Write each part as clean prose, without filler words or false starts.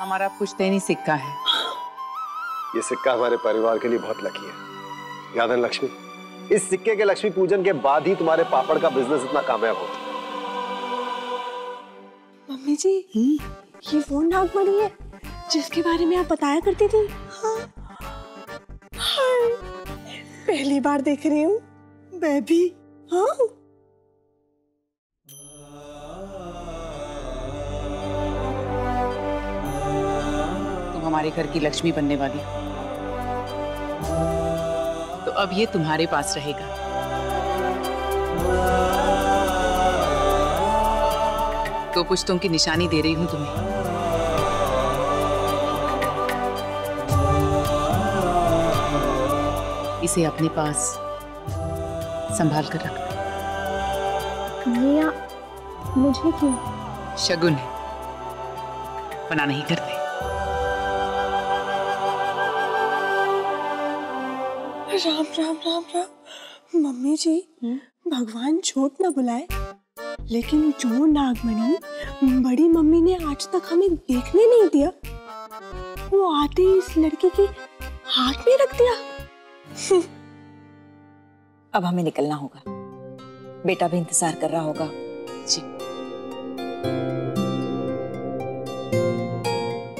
हमारा पुश्तैनी सिक्का है। ये सिक्का हमारे परिवार के लिए बहुत लकी है। याद है लक्ष्मी, इस सिक्के के लक्ष्मी पूजन के बाद ही तुम्हारे पापड़ का बिजनेस इतना कामयाब हो। मम्मी जी, ये वो नागमणि है जिसके बारे में आप बताया करती थी। हाँ। हाँ। पहली बार देख रही हूँ मैं भी। हाँ। तुम हमारे घर की लक्ष्मी बनने वाली हो, तो अब ये तुम्हारे पास रहेगा। तो पुश्तों की निशानी दे रही हूं तुम्हें। इसे अपने पास संभाल कर रखना। भैया, मुझे क्यों? शगुन है, मना नहीं करते। राम राम राम राम। मम्मी जी, भगवान झूठ ना बुलाए, लेकिन जो नागमणि बड़ी मम्मी ने आज तक हमें देखने नहीं दिया, वो आते ही इस लड़की के हाथ में रख दिया। अब हमें निकलना होगा, बेटा भी इंतजार कर रहा होगा। जी,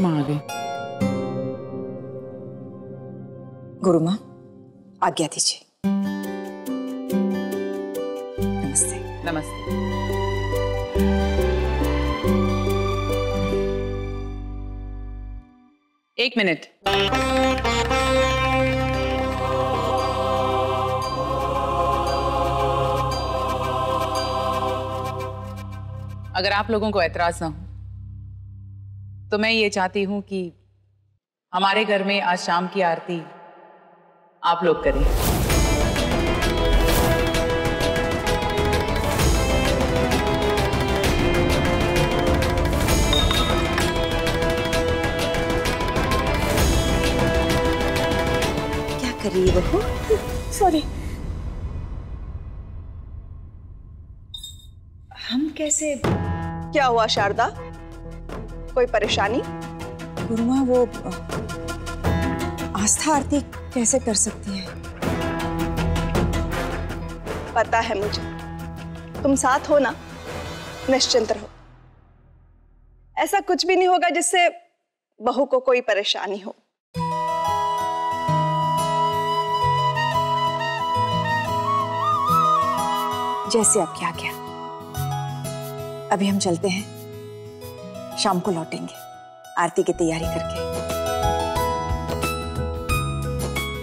माँ आ गई। गुरु माँ, आज्ञा दीजिए। नमस्ते। नमस्ते। एक मिनट। अगर आप लोगों को ऐतराज ना हो तो मैं ये चाहती हूं कि हमारे घर में आज शाम की आरती आप लोग करें। क्या कर रही है बहू? सॉरी। हम कैसे? क्या हुआ शारदा, कोई परेशानी? गुरुमा, वो आस्था आरती कैसे कर सकती है? पता है मुझे, तुम साथ हो ना, निश्चिंत रहो। ऐसा कुछ भी नहीं होगा जिससे बहू को कोई परेशानी हो। जैसे आपकी आज्ञा। अभी हम चलते हैं, शाम को लौटेंगे आरती की तैयारी करके।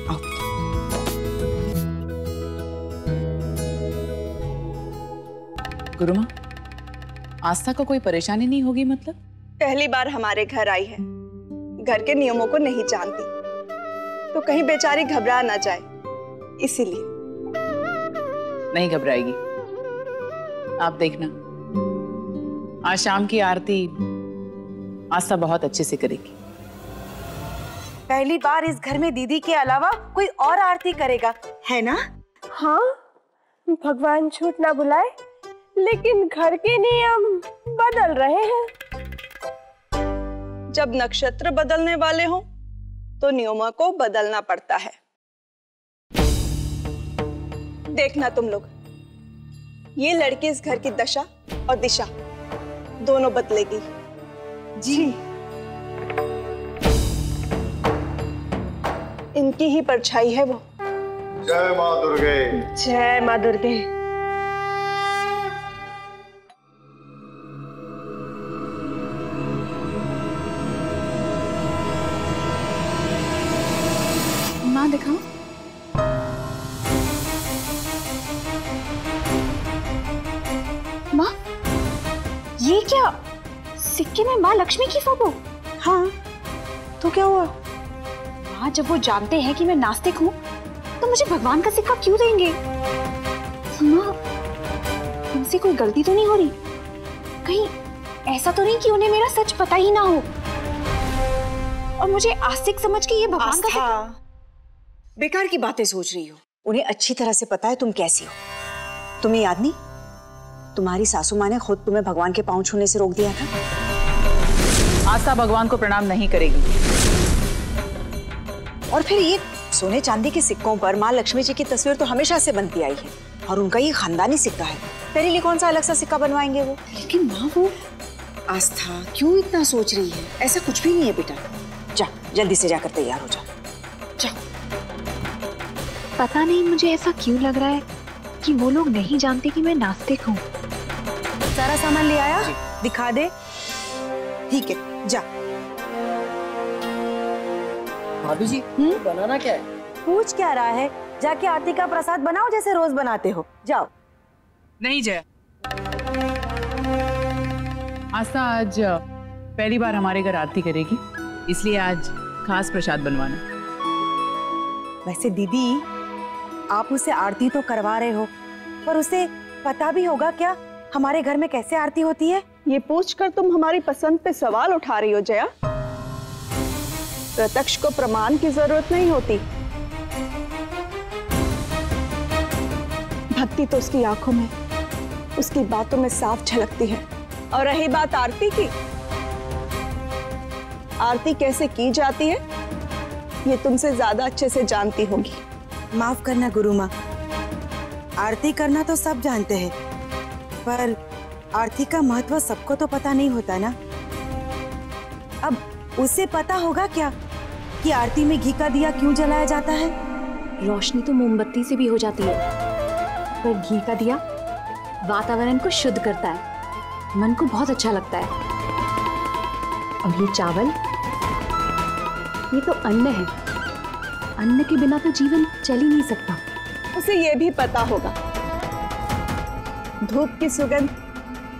आओ बेटा। गुरुमा, आस्था को कोई परेशानी नहीं होगी? मतलब पहली बार हमारे घर आई है, घर के नियमों को नहीं जानती, तो कहीं बेचारी घबरा ना जाए, इसीलिए। नहीं घबराएगी। आप देखना, आज शाम की आरती आस्था बहुत अच्छे से करेगी। पहली बार इस घर में दीदी के अलावा कोई और आरती करेगा, है ना? हाँ, भगवान झूठ ना बुलाए, लेकिन घर के नियम बदल रहे हैं। जब नक्षत्र बदलने वाले हों, तो नियमों को बदलना पड़ता है। देखना तुम लोग, ये लड़की इस घर की दशा और दिशा दोनों बदलेगी। जी। इनकी ही परछाई है वो। जय माँ दुर्गे। जय माँ दुर्गे। माँ दिखाओ। माँ, ये क्या? सिक्के में माँ लक्ष्मी की फोटो? हाँ, तो क्या हुआ? माँ, जब वो जानते हैं कि मैं नास्तिक हूँ, तो मुझे भगवान का सिक्का क्यों देंगे? माँ, उनसे कोई गलती तो नहीं हो रही? कहीं ऐसा तो नहीं कि उन्हें मेरा सच पता ही ना हो और मुझे आस्तिक समझ के ये भगवान का सिक्का? बेकार की बातें सोच रही हो। उन्हें अच्छी तरह से पता है तुम कैसी हो। तुम्हें याद नहीं, तुम्हारी सासू माँ ने खुद तुम्हें भगवान के पांव छूने से रोक दिया था। आस्था भगवान को प्रणाम नहीं करेगी। और फिर ये सोने चांदी के सिक्कों पर माँ लक्ष्मी जी की तस्वीर तो हमेशा से बनती आई है और उनका ये खानदानी सिक्का है। तेरे लिए कौन सा अलग सा सिक्का बनवाएंगे वो? लेकिन माँ वो आस्था क्यों इतना सोच रही है? ऐसा कुछ भी नहीं है बेटा। जा जल्दी से जाकर तैयार हो जा। जा। पता नहीं मुझे ऐसा क्यों लग रहा है कि वो लोग नहीं जानते कि मैं नास्तिक हूँ। सारा सामान ले आया? दिखा दे। ठीक है जा। भाभी जी बनाना क्या है? पूछ क्या रहा है? जाके आरती का प्रसाद बनाओ जैसे रोज बनाते हो। जाओ। नहीं जया, आस्था आज पहली बार हमारे घर आरती करेगी, इसलिए आज खास प्रसाद बनवाना। वैसे दीदी आप उसे आरती तो करवा रहे हो, पर उसे पता भी होगा क्या हमारे घर में कैसे आरती होती है? ये पूछकर तुम हमारी पसंद पे सवाल उठा रही हो जया। प्रत्यक्ष को प्रमाण की जरूरत नहीं होती। भक्ति तो उसकी आंखों में, उसकी बातों में साफ झलकती है। और रही बात आरती की, आरती कैसे की जाती है ये तुमसे ज्यादा अच्छे से जानती होगी। माफ करना गुरु माँ, आरती करना तो सब जानते हैं, पर आरती का महत्व सबको तो पता नहीं होता ना। अब उसे पता होगा क्या कि आरती में घी का दिया क्यों जलाया जाता है? रोशनी तो मोमबत्ती से भी हो जाती है, पर घी का दिया वातावरण को शुद्ध करता है, मन को बहुत अच्छा लगता है। और ये चावल, ये तो अन्न है, अन्न के बिना तो जीवन चल ही नहीं सकता। उसे ये भी पता होगा धूप की सुगंध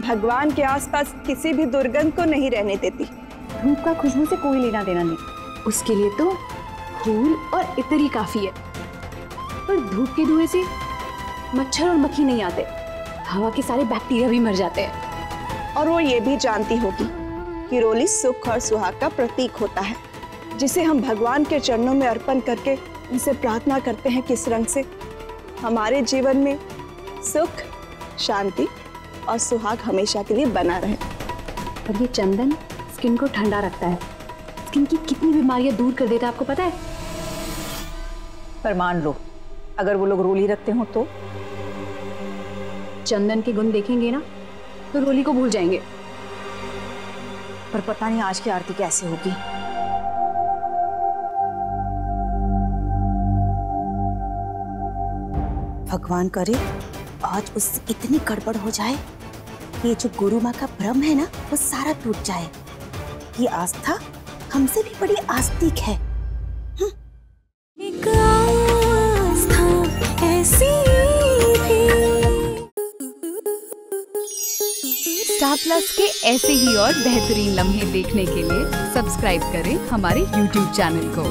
भगवान के आसपास किसी भी दुर्गंध को नहीं रहने देती। धूप का खुशबू से कोई लेना देना नहीं, उसके लिए तो फूल और इत्र ही काफी है। पर धूप के धुएं से मच्छर और मक्खी नहीं आते, हवा के सारे बैक्टीरिया भी मर जाते हैं। और वो ये भी जानती होगी कि रोली सुख और सुहाग का प्रतीक होता है, जिसे हम भगवान के चरणों में अर्पण करके उनसे प्रार्थना करते हैं किस रंग से हमारे जीवन में सुख, शांति और सुहाग हमेशा के लिए बना रहे। और ये चंदन स्किन को ठंडा रखता है, स्किन की कितनी बीमारियां दूर कर देता है, आपको पता है? पर मान लो अगर वो लोग रोली रखते हो तो चंदन के गुण देखेंगे ना तो रोली को भूल जाएंगे। पर पता नहीं आज की आरती कैसे होगी। भगवान करे आज उससे इतनी गड़बड़ हो जाए कि ये जो गुरु माँ का भ्रम है ना वो सारा टूट जाए। ये आस्था हमसे भी बड़ी आस्तिक है। एक आस्था ऐसी भी। स्टार प्लस के ऐसे ही और बेहतरीन लम्हे देखने के लिए सब्सक्राइब करें हमारे YouTube चैनल को।